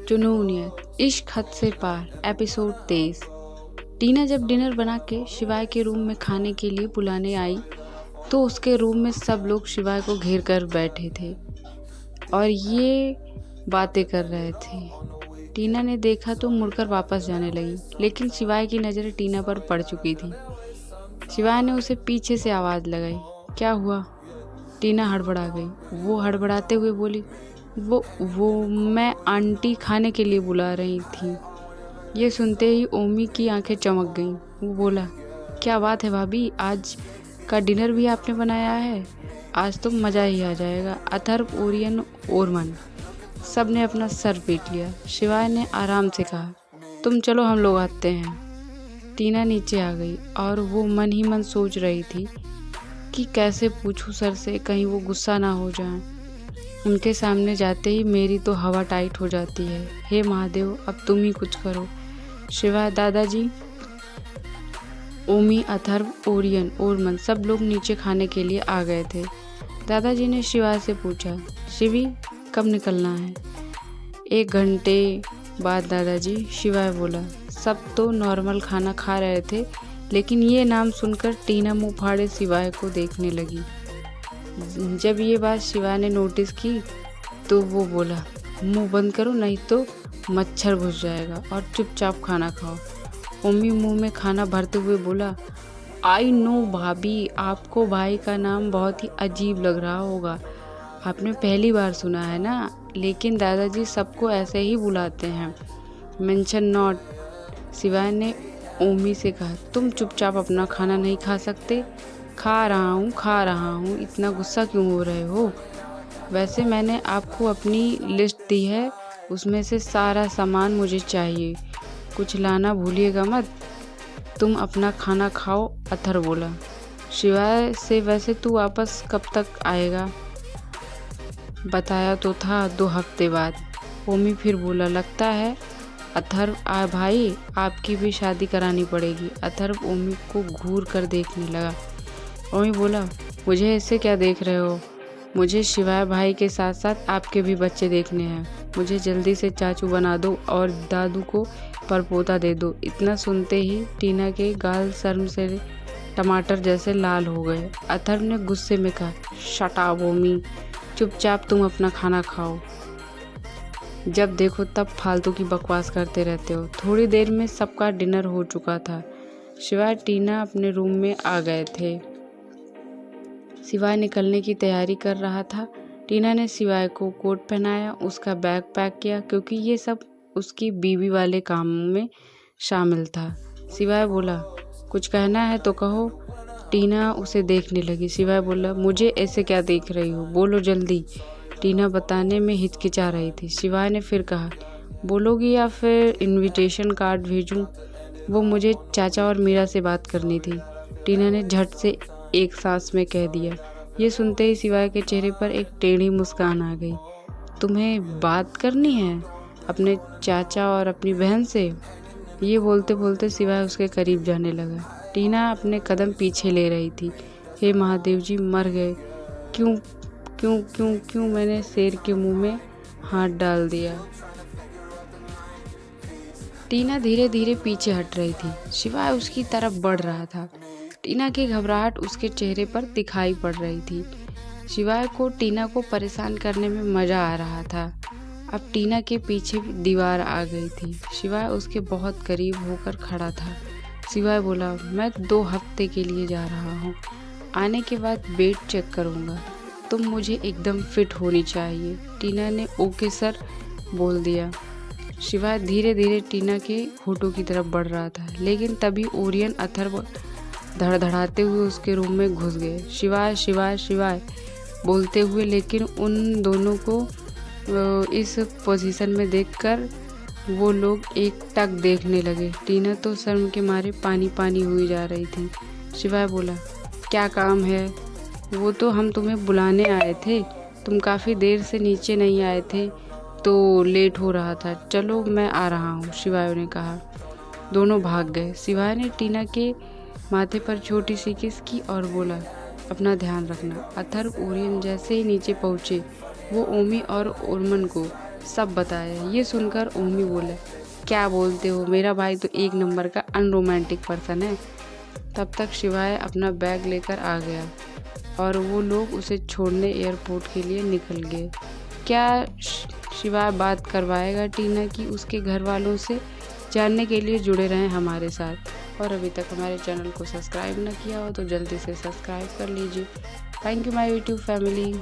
जुनूनियत इश्क हद से पार एपिसोड 23। टीना जब डिनर बना के शिवाय के रूम में खाने के लिए बुलाने आई तो उसके रूम में सब लोग शिवाय को घेर कर बैठे थे और ये बातें कर रहे थे। टीना ने देखा तो मुड़कर वापस जाने लगी, लेकिन शिवाय की नज़र टीना पर पड़ चुकी थी। शिवाय ने उसे पीछे से आवाज़ लगाई, क्या हुआ? टीना हड़बड़ा गई। वो हड़बड़ाते हुए बोली, वो मैं आंटी खाने के लिए बुला रही थी। ये सुनते ही ओमी की आंखें चमक गईं। वो बोला, क्या बात है भाभी, आज का डिनर भी आपने बनाया है? आज तो मज़ा ही आ जाएगा। अथर्व, ओरियन, ओरमन सब ने अपना सर पीट लिया। शिवाय ने आराम से कहा, तुम चलो, हम लोग आते हैं। टीना नीचे आ गई और वो मन ही मन सोच रही थी कि कैसे पूछूं सर से, कहीं वो गुस्सा ना हो जाए। उनके सामने जाते ही मेरी तो हवा टाइट हो जाती है। हे महादेव, अब तुम ही कुछ करो। शिवाय, दादाजी, ओमी, अथर्व, ओरियन, ओरमन सब लोग नीचे खाने के लिए आ गए थे। दादाजी ने शिवाय से पूछा, शिवी कब निकलना है? 1 घंटे बाद दादाजी, शिवाय बोला। सब तो नॉर्मल खाना खा रहे थे, लेकिन ये नाम सुनकर टीना मुँह फाड़े शिवाय को देखने लगी। जब ये बात शिवाय ने नोटिस की तो वो बोला, मुंह बंद करो नहीं तो मच्छर घुस जाएगा और चुपचाप खाना खाओ। ओमी मुंह में खाना भरते हुए बोला, आई नो भाभी, आपको भाई का नाम बहुत ही अजीब लग रहा होगा, आपने पहली बार सुना है ना, लेकिन दादाजी सबको ऐसे ही बुलाते हैं, मेंशन नॉट। शिवाय ने ओमी से कहा, तुम चुपचाप अपना खाना नहीं खा सकते? खा रहा हूँ, इतना गुस्सा क्यों हो रहे हो? वैसे मैंने आपको अपनी लिस्ट दी है, उसमें से सारा सामान मुझे चाहिए, कुछ लाना भूलिएगा मत। तुम अपना खाना खाओ, अथर बोला। शिवाय से, वैसे तू वापस कब तक आएगा? बताया तो था 2 हफ्ते बाद। ओमी फिर बोला, लगता है अथर्व भाई, आपकी भी शादी करानी पड़ेगी। अथर्व ओमी को घूर कर देखने लगा। ओमी बोला, मुझे ऐसे क्या देख रहे हो? मुझे शिवाय भाई के साथ साथ आपके भी बच्चे देखने हैं। मुझे जल्दी से चाचू बना दो और दादू को परपोता दे दो। इतना सुनते ही टीना के गाल शर्म से टमाटर जैसे लाल हो गए। अथर्व ने गुस्से में कहा, शट अप ओमी, चुपचाप तुम अपना खाना खाओ, जब देखो तब फालतू की बकवास करते रहते हो। थोड़ी देर में सबका डिनर हो चुका था। शिवाय टीना अपने रूम में आ गए थे। शिवाय निकलने की तैयारी कर रहा था। टीना ने शिवाय को कोट पहनाया, उसका बैग पैक किया, क्योंकि ये सब उसकी बीवी वाले कामों में शामिल था। शिवाय बोला, कुछ कहना है तो कहो। टीना उसे देखने लगी। शिवाय बोला, मुझे ऐसे क्या देख रही हो, बोलो जल्दी। टीना बताने में हिचकिचा रही थी। शिवाय ने फिर कहा, बोलोगी या फिर इनविटेशन कार्ड भेजूं? वो मुझे चाचा और मीरा से बात करनी थी। टीना ने झट से एक सांस में कह दिया। ये सुनते ही शिवाय के चेहरे पर एक टेढ़ी मुस्कान आ गई। तुम्हें बात करनी है अपने चाचा और अपनी बहन से? ये बोलते बोलते शिवाय उसके करीब जाने लगा। टीना अपने कदम पीछे ले रही थी। हे महादेव जी, मर गए। क्यों क्यों क्यों क्यों मैंने शेर के मुंह में हाथ डाल दिया। टीना धीरे धीरे पीछे हट रही थी। शिवाय उसकी तरफ बढ़ रहा था। टीना की घबराहट उसके चेहरे पर दिखाई पड़ रही थी। शिवाय को टीना को परेशान करने में मज़ा आ रहा था। अब टीना के पीछे दीवार आ गई थी। शिवाय उसके बहुत करीब होकर खड़ा था। शिवाय बोला, मैं 2 हफ्ते के लिए जा रहा हूँ, आने के बाद वेट चेक करूँगा, तुम मुझे एकदम फिट होनी चाहिए। टीना ने ओके सर बोल दिया। शिवाय धीरे धीरे टीना के होठों की तरफ बढ़ रहा था, लेकिन तभी ओरियन, अथर्व धड़धड़ाते हुए उसके रूम में घुस गए। शिवाय शिवाय शिवाय बोलते हुए, लेकिन उन दोनों को इस पोजीशन में देखकर वो लोग एकटक देखने लगे। टीना तो शर्म के मारे पानी पानी हुई जा रही थी। शिवाय बोला, क्या काम है? वो तो हम तुम्हें बुलाने आए थे, तुम काफ़ी देर से नीचे नहीं आए थे तो लेट हो रहा था, चलो मैं आ रहा हूँ, शिवाय ने कहा। दोनों भाग गए। शिवाय ने टीना के माथे पर छोटी सी किस की और बोला, अपना ध्यान रखना। अथर्व ओरियन जैसे ही नीचे पहुँचे, वो ओमी और ओरमन को सब बताया। ये सुनकर ओमी बोला, क्या बोलते हो, मेरा भाई तो एक नंबर का अनरोमांटिक पर्सन है। तब तक शिवाय अपना बैग लेकर आ गया और वो लोग उसे छोड़ने एयरपोर्ट के लिए निकल गए। क्या शिवाय बात करवाएगा टीना की उसके घर वालों से? जानने के लिए जुड़े रहें हमारे साथ। और अभी तक हमारे चैनल को सब्सक्राइब न किया हो तो जल्दी से सब्सक्राइब कर लीजिए। Thank you my YouTube family.